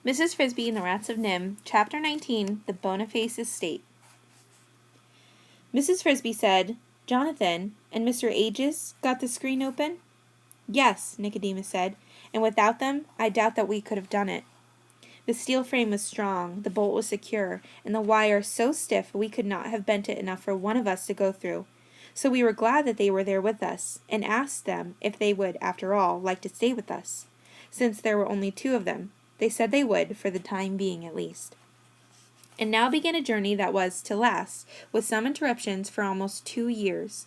Mrs. Frisbee and the Rats of NIMH, Chapter 19, The Boniface Estate. Mrs. Frisbee said, "Jonathan, and Mr. Aegis got the screen open?" "Yes," Nicodemus said, "and without them, I doubt that we could have done it. The steel frame was strong, the bolt was secure, and the wire so stiff we could not have bent it enough for one of us to go through. So we were glad that they were there with us, and asked them if they would, after all, like to stay with us. Since there were only 2 of them, they said they would, for the time being at least. And now began a journey that was to last, with some interruptions, for almost 2 years.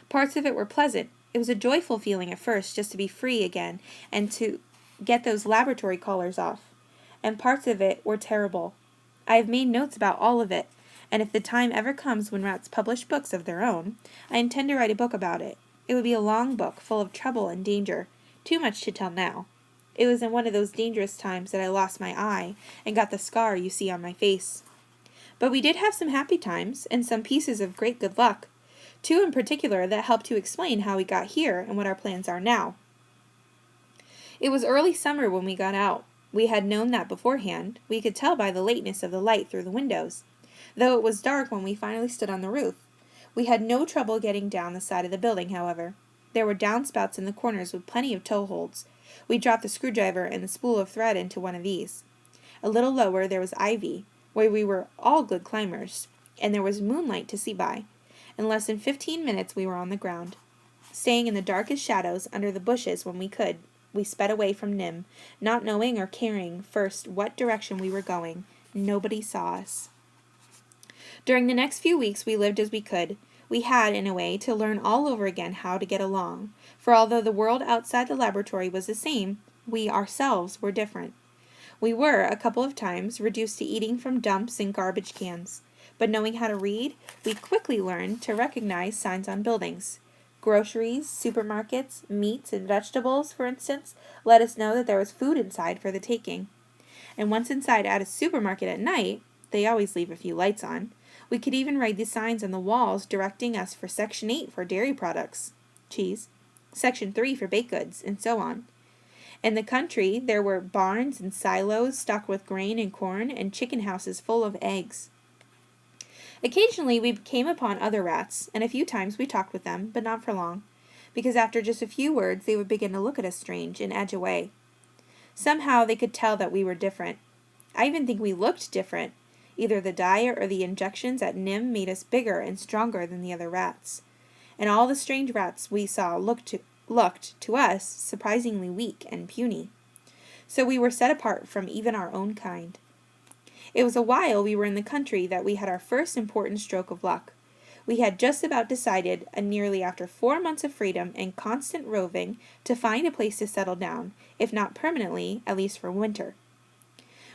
Parts of it were pleasant. It was a joyful feeling at first just to be free again and to get those laboratory collars off. And parts of it were terrible. I have made notes about all of it, and if the time ever comes when rats publish books of their own, I intend to write a book about it. It would be a long book, full of trouble and danger. Too much to tell now. It was in one of those dangerous times that I lost my eye and got the scar you see on my face. But we did have some happy times and some pieces of great good luck. 2 in particular that help to explain how we got here and what our plans are now. It was early summer when we got out. We had known that beforehand. We could tell by the lateness of the light through the windows, though it was dark when we finally stood on the roof. We had no trouble getting down the side of the building, however. There were downspouts in the corners with plenty of toe holds. We dropped the screwdriver and the spool of thread into one of these. A little lower there was ivy, where we were all good climbers, and there was moonlight to see by. In less than 15 minutes we were on the ground. Staying in the darkest shadows under the bushes when we could, we sped away from NIMH, not knowing or caring first what direction we were going. Nobody saw us. During the next few weeks we lived as we could. We had, in a way, to learn all over again how to get along, for although the world outside the laboratory was the same, we ourselves were different. We were, a couple of times, reduced to eating from dumps and garbage cans, but knowing how to read, we quickly learned to recognize signs on buildings. Groceries, supermarkets, meats, and vegetables, for instance, let us know that there was food inside for the taking. And once inside at a supermarket at night, they always leave a few lights on, we could even read the signs on the walls directing us for Section 8 for dairy products, cheese, Section 3 for baked goods, and so on. In the country, there were barns and silos stocked with grain and corn, and chicken houses full of eggs. Occasionally we came upon other rats, and a few times we talked with them, but not for long, because after just a few words they would begin to look at us strange and edge away. Somehow they could tell that we were different. I even think we looked different. Either the diet or the injections at NIMH made us bigger and stronger than the other rats. And all the strange rats we saw looked to us surprisingly weak and puny. So we were set apart from even our own kind. It was a while we were in the country that we had our first important stroke of luck. We had just about decided, nearly after 4 months of freedom and constant roving, to find a place to settle down, if not permanently, at least for winter.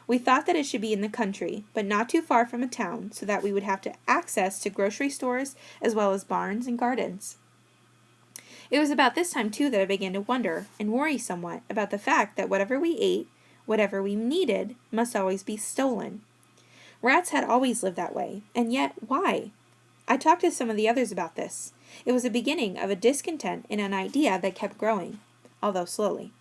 We thought that it should be in the country, but not too far from a town, so that we would have access to grocery stores as well as barns and gardens. It was about this time, too, that I began to wonder and worry somewhat about the fact that whatever we ate, whatever we needed, must always be stolen. Rats had always lived that way, and yet why? I talked to some of the others about this. It was the beginning of a discontent and an idea that kept growing, although slowly.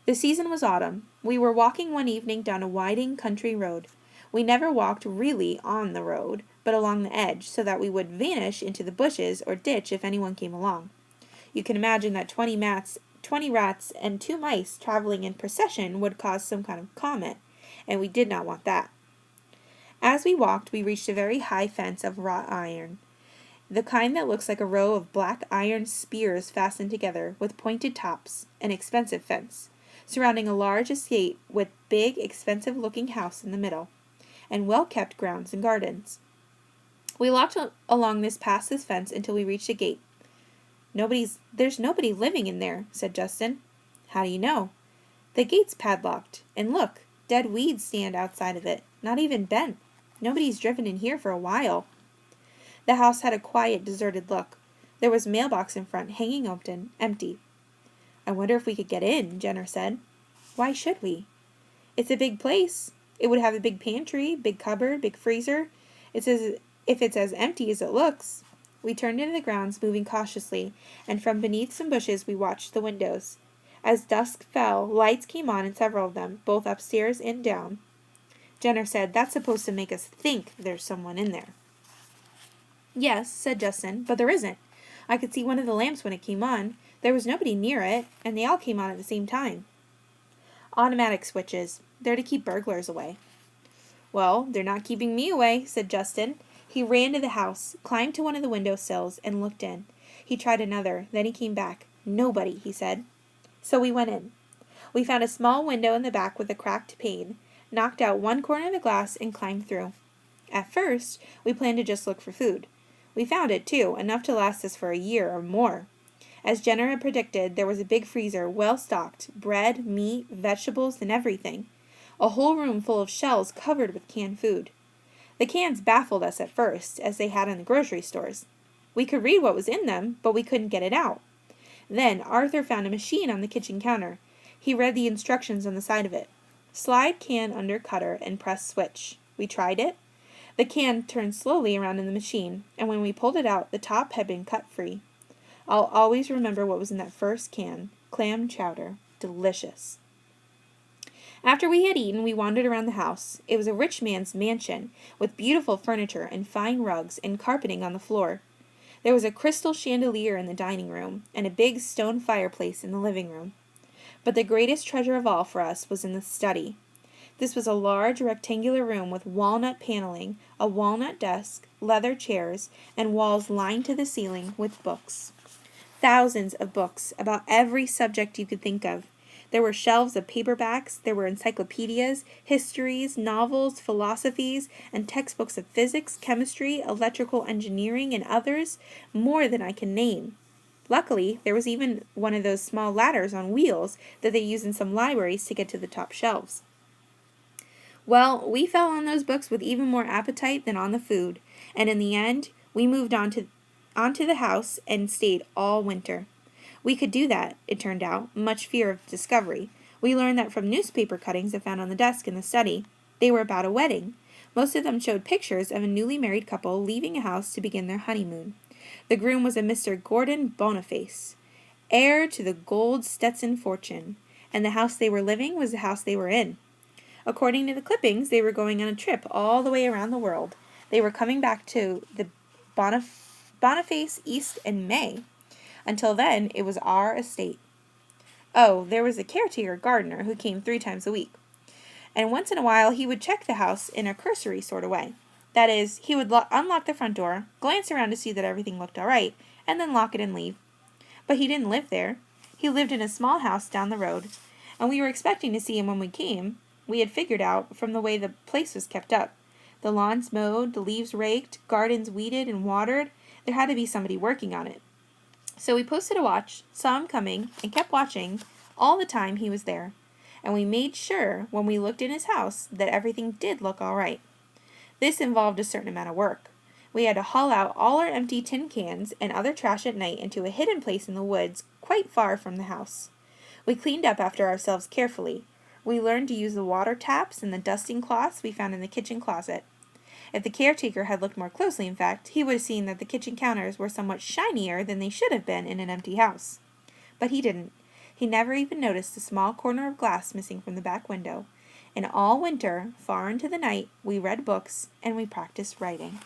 The season was autumn. We were walking one evening down a winding country road. We never walked really on the road, but along the edge, so that we would vanish into the bushes or ditch if anyone came along. You can imagine that 20 rats and 2 mice traveling in procession would cause some kind of comment, and we did not want that. As we walked, we reached a very high fence of wrought iron, the kind that looks like a row of black iron spears fastened together with pointed tops, an expensive fence, surrounding a large estate with big, expensive-looking house in the middle, and well-kept grounds and gardens. We walked along past this fence until we reached a gate. "There's nobody living in there," said Justin. "How do you know?" "The gate's padlocked, and look, dead weeds stand outside of it, not even bent. Nobody's driven in here for a while." The house had a quiet, deserted look. There was a mailbox in front, hanging open, empty. "I wonder if we could get in," Jenner said. "Why should we?" "It's a big place. It would have a big pantry, big cupboard, big freezer. If it's as empty as it looks." We turned into the grounds, moving cautiously, and from beneath some bushes we watched the windows. As dusk fell, lights came on in several of them, both upstairs and down. Jenner said, "That's supposed to make us think there's someone in there." "Yes," said Justin, "but there isn't. I could see one of the lamps when it came on. There was nobody near it, and they all came on at the same time." "Automatic switches. They're to keep burglars away." "Well, they're not keeping me away," said Justin. He ran to the house, climbed to one of the window sills, and looked in. He tried another, then he came back. "Nobody," he said. So we went in. We found a small window in the back with a cracked pane, knocked out one corner of the glass, and climbed through. At first, we planned to just look for food. We found it, too, enough to last us for a year or more. As Jenner had predicted, there was a big freezer, well stocked, bread, meat, vegetables, and everything. A whole room full of shelves covered with canned food. The cans baffled us at first, as they had in the grocery stores. We could read what was in them, but we couldn't get it out. Then Arthur found a machine on the kitchen counter. He read the instructions on the side of it. "Slide can under cutter and press switch." We tried it. The can turned slowly around in the machine, and when we pulled it out, the top had been cut free. I'll always remember what was in that first can. Clam chowder. Delicious. After we had eaten, we wandered around the house. It was a rich man's mansion, with beautiful furniture and fine rugs and carpeting on the floor. There was a crystal chandelier in the dining room, and a big stone fireplace in the living room. But the greatest treasure of all for us was in the study. This was a large rectangular room with walnut paneling, a walnut desk, leather chairs, and walls lined to the ceiling with books. Thousands of books about every subject you could think of. There were shelves of paperbacks, there were encyclopedias, histories, novels, philosophies, and textbooks of physics, chemistry, electrical engineering, and others, more than I can name. Luckily, there was even one of those small ladders on wheels that they use in some libraries to get to the top shelves. Well, we fell on those books with even more appetite than on the food, and in the end, we moved onto the house and stayed all winter. We could do that, it turned out, much fear of discovery. We learned that from newspaper cuttings I found on the desk in the study. They were about a wedding. Most of them showed pictures of a newly married couple leaving a house to begin their honeymoon. The groom was a Mr. Gordon Boniface, heir to the gold Stetson fortune, and the house they were living was the house they were in. According to the clippings, they were going on a trip all the way around the world. They were coming back to the Boniface East in May. Until then, it was our estate. Oh, there was a caretaker gardener who came 3 times a week. And once in a while, he would check the house in a cursory sort of way. That is, he would unlock the front door, glance around to see that everything looked all right, and then lock it and leave. But he didn't live there. He lived in a small house down the road, and we were expecting to see him when we came. We had figured out from the way the place was kept up. The lawns mowed, the leaves raked, gardens weeded and watered. There had to be somebody working on it. So we posted a watch, saw him coming, and kept watching all the time he was there. And we made sure, when we looked in his house, that everything did look all right. This involved a certain amount of work. We had to haul out all our empty tin cans and other trash at night into a hidden place in the woods quite far from the house. We cleaned up after ourselves carefully. We learned to use the water taps and the dusting cloths we found in the kitchen closet. If the caretaker had looked more closely, in fact, he would have seen that the kitchen counters were somewhat shinier than they should have been in an empty house. But he didn't. He never even noticed the small corner of glass missing from the back window. And all winter, far into the night, we read books and we practiced writing.